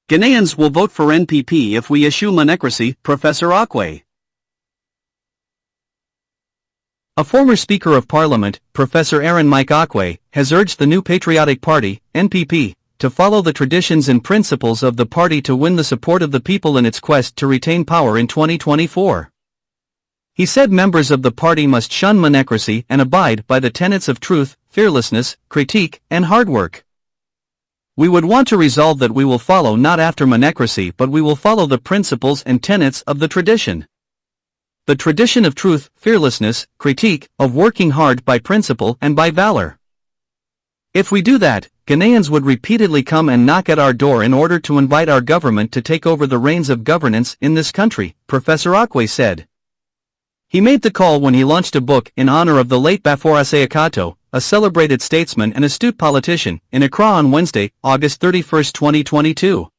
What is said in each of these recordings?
Ghanaians will vote for NPP if we eschew Monecracy, Professor Oquaye. A former Speaker of Parliament, Professor Aaron Mike Oquaye, has urged the new Patriotic Party, NPP, to follow the traditions and principles of the party to win the support of the people in its quest to retain power in 2024. He said members of the party must shun Monecracy and abide by the tenets of truth, fearlessness, critique, and hard work. We would want to resolve that we will follow not after Monecracy but we will follow the principles and tenets of the tradition. The tradition of truth, fearlessness, critique, of working hard by principle and by valor. If we do that, Ghanaians would repeatedly come and knock at our door in order to invite our government to take over the reins of governance in this country, Professor Oquaye said. He made the call when he launched a book in honor of the late Bafore Akato, a celebrated statesman and astute politician, in Accra on Wednesday, August 31, 2022.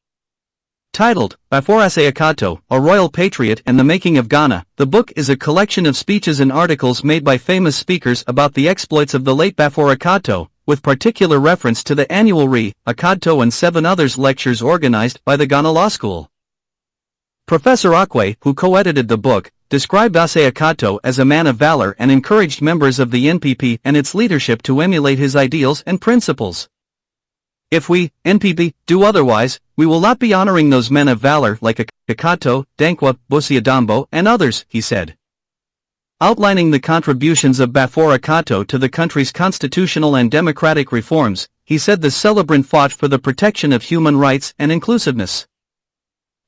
Titled, Bafore Akato, A Royal Patriot and the Making of Ghana, the book is a collection of speeches and articles made by famous speakers about the exploits of the late Bafore Akato, with particular reference to the annual Akato and 7 others lectures organized by the Ghana Law School. Professor Oquaye, who co-edited the book, described Ase Akato as a man of valor and encouraged members of the NPP and its leadership to emulate his ideals and principles. If we, NPP, do otherwise, we will not be honoring those men of valor like Akato, Dankwa, Busia Dambo, and others, he said. Outlining the contributions of Bafore Akato to the country's constitutional and democratic reforms, he said the celebrant fought for the protection of human rights and inclusiveness.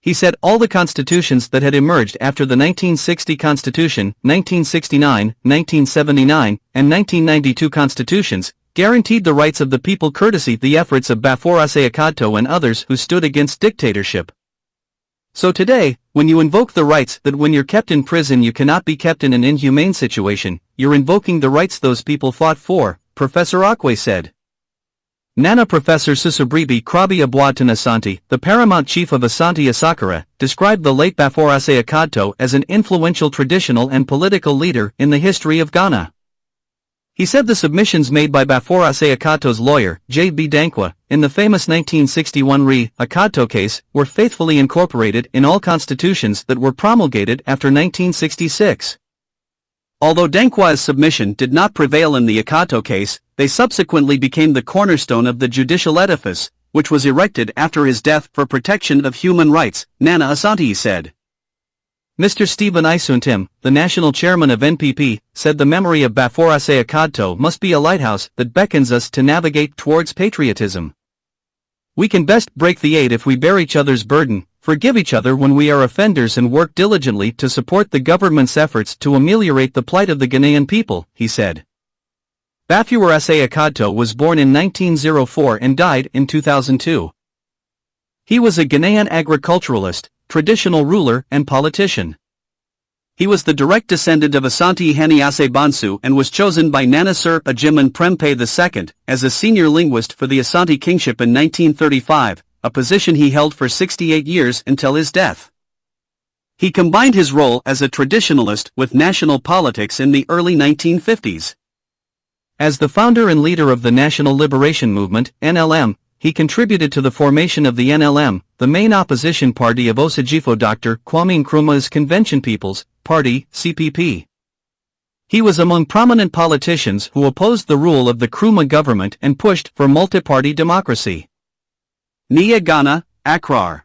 He said all the constitutions that had emerged after the 1960 Constitution, 1969, 1979, and 1992 constitutions, guaranteed the rights of the people courtesy the efforts of Bafore Akato and others who stood against dictatorship. So today, when you invoke the rights that when you're kept in prison you cannot be kept in an inhumane situation, you're invoking the rights those people fought for, Professor Oquaye said. Nana Professor Susubribi Krabi Abuatan Asante, the paramount chief of Asante Asakara, described the late Bafore Akato as an influential traditional and political leader in the history of Ghana. He said the submissions made by Bafore Akato's lawyer, J.B. Dankwa, in the famous 1961 Akato case, were faithfully incorporated in all constitutions that were promulgated after 1966. Although Dankwa's submission did not prevail in the Akato case, they subsequently became the cornerstone of the judicial edifice, which was erected after his death for protection of human rights, Nana Asante said. Mr. Stephen Isuntim, the national chairman of NPP, said the memory of Bafore Akato must be a lighthouse that beckons us to navigate towards patriotism. We can best break the aid if we bear each other's burden, forgive each other when we are offenders and work diligently to support the government's efforts to ameliorate the plight of the Ghanaian people, he said. Bafore Akato was born in 1904 and died in 2002. He was a Ghanaian agriculturalist, traditional ruler and politician. He was the direct descendant of Asante Hani Ase Bansu and was chosen by Nana Sir Ajiman Prempeh II as a senior linguist for the Asante kingship in 1935, a position he held for 68 years until his death. He combined his role as a traditionalist with national politics in the early 1950s. As the founder and leader of the National Liberation Movement, NLM, he contributed to the formation of the NLM, the main opposition party of Osajifo Dr. Kwame Nkrumah's Convention People's Party, CPP. He was among prominent politicians who opposed the rule of the Nkrumah government and pushed for multi-party democracy. Nia Ghana, Accra.